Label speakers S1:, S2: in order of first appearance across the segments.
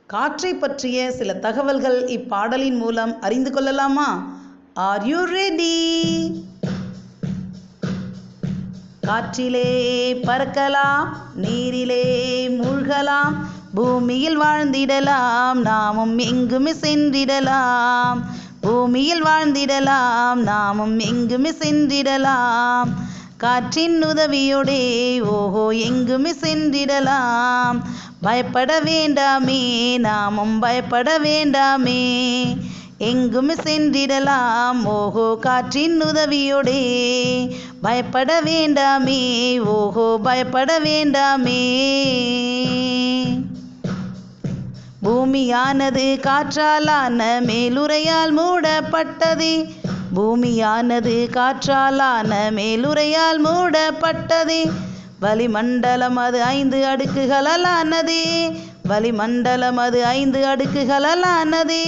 S1: காற்றை பற்றிய சில தகவல்கள் இப்பாடலின் மூலம் அறிந்து கொள்ளலாமா? Are you ready? காற்றிலே பறக்கலாம், நீரிலே மூழ்கலாம், பூமியில் வாழ்ந்திடலாம், நாமும் எங்குமே சென்றிடலாம். பூமியில் வாழ்ந்திடலாம், நாமும் எங்குமே சென்றிடலாம். காற்றின் உதவியோடே ஓஹோ எங்குமே சென்றிடலாம். பயப்பட வேண்டாமே, நாமும் பயப்பட வேண்டாமே, எங்குமே சென்றிடலாம் ஓஹோ காற்றின் உதவியோடே. பயப்பட வேண்டாமே, ஓஹோ பயப்பட வேண்டாமே. பூமியானது காற்றாலான மேலுறையால் மூடப்பட்டது. பூமியானது காற்றாலான மேலுறையால் மூடப்பட்டது. வளிமண்டலம் அது 5 அடுக்குகளாலானது. வளிமண்டலம் அது 5 அடுக்குகளாலானது.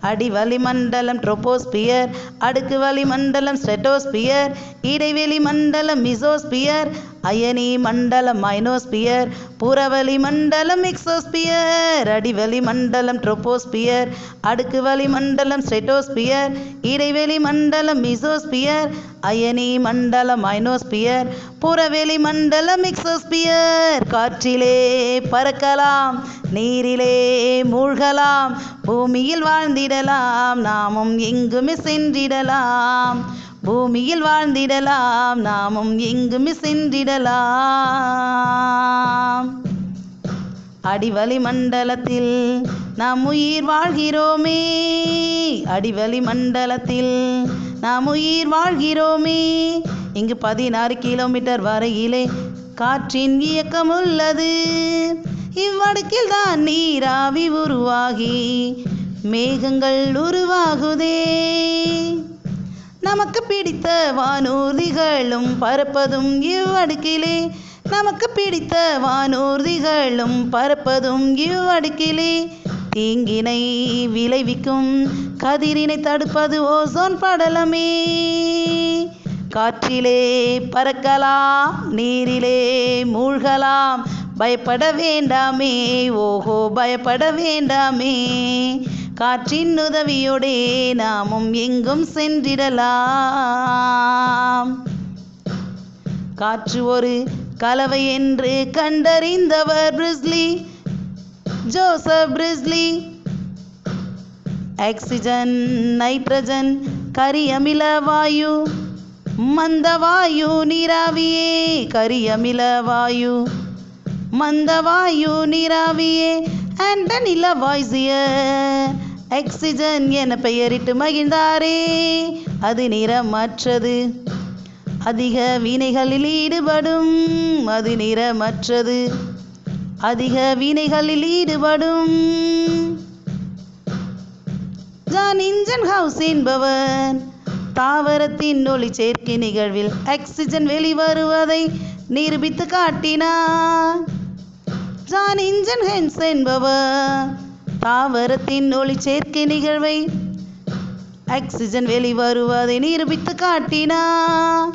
S1: அடி வளிமண்டலம் ட்ரோபோஸ்பியர், அடுக்கு வளிமண்டலம் ஸ்ட்ரெட்டோஸ்பியர், இடைவெளி மண்டலம் மிசோஸ்பியர், அயனி மண்டலம் மைனோஸ்பியர், புறவலி மண்டலம் எக்ஸோஸ்பியர். அடிவலி மண்டலம் ட்ரோபோஸ்பியர், அடுக்கு வளிமண்டலம் ஸ்ட்ரெட்டோஸ்பியர், இடைவெளி மண்டலம் மிசோஸ்பியர், அயனி மண்டலம் மைனோஸ்பியர், புறவெளி மண்டலம் எக்ஸோஸ்பியர். காற்றிலே பறக்கலாம், நீரிலே மூழ்கலாம், பூமியில் வாழ்ந்திடலாம், நாமும் எங்குமே சென்றிடலாம். பூமியில் வாழ்ந்திடலாம், நாமும் எங்குமே சென்றிடலாம். அடிவலி மண்டலத்தில் நாம் உயிர் வாழ்கிறோமே. அடிவலி மண்டலத்தில் நாம் உயிர் வாழ்கிறோமே. இங்கு 16 கிலோமீட்டர் வரையிலே காற்றின் இயக்கம் உள்ளது. இவ்வடுக்கில் தான் நீராவி உருவாகி மேகங்கள் உருவாகுதே. நமக்கு பிடித்த வானூர்திகளும் பறப்பதும் இவ்வடுக்கிலே. நமக்கு பிடித்த வானூர்திகளும் பறப்பதும் இவ்வடுக்கிலே. தீங்கினை விளைவிக்கும் கதிரினை தடுப்பது ஓசோன் படலமே. காற்றிலே பறக்கலாம், நீரிலே மூழ்கலாம், பயப்பட வேண்டாமே, ஓஹோ பயப்பட வேண்டாமே. காற்றின் உதவியோடே நாமும் எங்கும் சென்றிடலாம். காற்று ஒரு கலவை என்று கண்டறிந்தவர் Priestley, Joseph Priestley. Oxygen, nitrogen, கரியமில வாயு, மந்தவாயு, நீராவியே. கரியமில வாயு, மந்தவாயு, நீராவியே. ஆண்டன் லவாய்சியர் ஆக்சிஜன் என பெயரிட்டு மகிழ்ந்தாரே. அது நிறமற்றது, அதிக வினைகளில் ஈடுபடும். அது நிறமற்றது, அதிக வினைகளில் ஈடுபடும். ஜான் இன்ஜன்ஹவுஸ் என்பவர் தாவரத்தின் ஒளி சேர்க்கை நிகழ்வில் ஆக்சிஜன் வெளிவருவதை நிரூபித்து காட்டினார். ஜான் இன்ஜன்ஹவுஸ் என்பவர் தாவரத்தின் ஒளி சேர்க்கை நிகழ்வை ஆக்சிஜன் வெளிவருவதை நிரூபித்து காட்டினார்.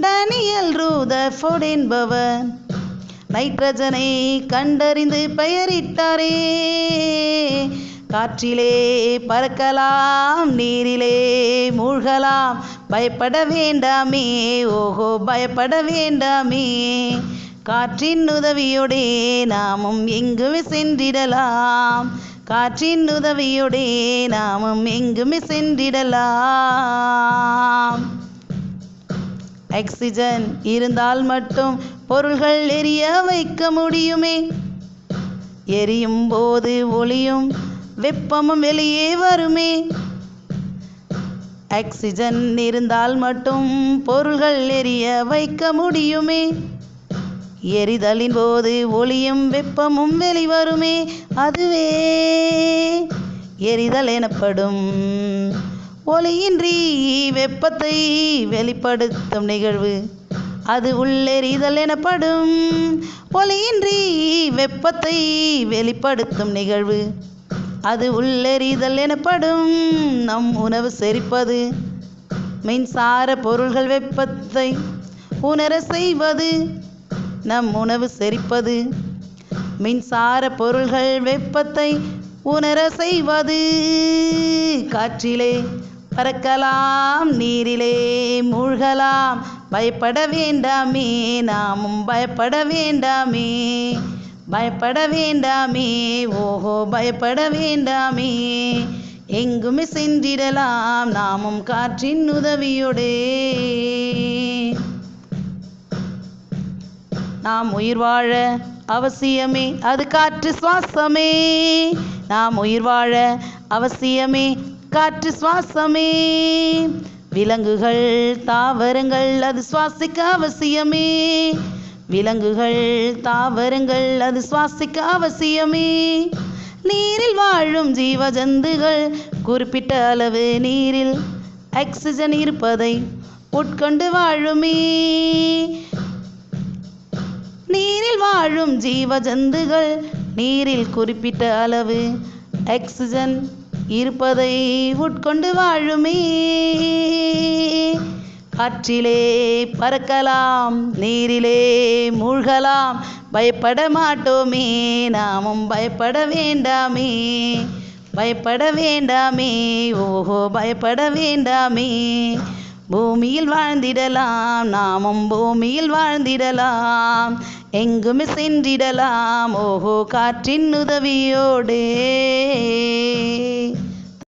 S1: டேனியல் ரூதர்ஃபோர்ட் என்பவர் நைட்ரஜனை கண்டறிந்து பெயரிட்டாரே. காற்றிலே பறக்கலாம், நீரிலே மூழ்கலாம், பயப்பட வேண்டாமே, ஓஹோ பயப்பட வேண்டாமே. காற்றின் உதவியோடே நாமும் எங்குமே சென்றிடலாம். காற்றின் உதவியோடே நாமும் எங்குமே சென்றிடலாம். ஆக்சிஜன் இருந்தால் மட்டும் பொருள்கள் எரிய வைக்க முடியுமே. எரியும் போது ஒளியும் வெப்பமும் வெளியே வருமே. ஆக்சிஜன் இருந்தால் மட்டும் பொருள்கள் எரிய வைக்க முடியுமே. எரிதலின் போது ஒளியும் வெப்பமும் வெளிவருமே. அதுவே எரிதல் எனப்படும். ஒளியின்றி வெப்பத்தை வெளிப்படுத்தும் நிகழ்வு அது உள்ளெரிதல் எனப்படும். ஒளியின்றி வெப்பத்தை வெளிப்படுத்தும் நிகழ்வு அது உள்ளெரிதல் எனப்படும். நம் உணவு செரிப்பது, மின்சார பொருள்கள் வெப்பத்தை உணர செய்வது. நம் உணவு செரிப்பது, மின்சார பொருள்கள் வெப்பத்தை உணர செய்வது. காற்றிலே பறக்கலாம், நீரிலே மூழ்கலாம், பயப்பட வேண்டாமே, நாமும் பயப்பட வேண்டாமே, பயப்பட வேண்டாமே, ஓஹோ பயப்பட வேண்டாமே. எங்குமே சென்றிடலாம் நாமும் காற்றின் உதவியோடே. நாம் உயிர் வாழ அவசியமே அது காற்று சுவாசமே. நாம் உயிர் வாழ அவசியமே காற்று சுவாசமே. விலங்குகள் தாவரங்கள் அது சுவாசிக்க அவசியமே. விலங்குகள் தாவரங்கள் அது சுவாசிக்க அவசியமே. நீரில் வாழும் ஜீவஜந்துகள் குறிப்பிட்ட அளவு நீரில் ஆக்சிஜன் இருப்பதை உட்கொண்டு வாழுமே. நீரில் வாழும் ஜீவஜந்துகள் நீரில் குறிப்பிட்ட அளவு ஆக்சிஜன் இருப்பதை உட்கொண்டு வாழுமே. காற்றிலே பறக்கலாம், நீரிலே மூழ்கலாம், பயப்பட மாட்டோமே, நாமும் பயப்பட வேண்டாமே, பயப்பட வேண்டாமே, ஓஹோ பயப்பட வேண்டாமே. பூமியில் வாழ்ந்திடலாம், நாமும் பூமியில் வாழ்ந்திடலாம், எங்குமே சென்றிடலாம், ஓஹோ காற்றின் உதவியோடே.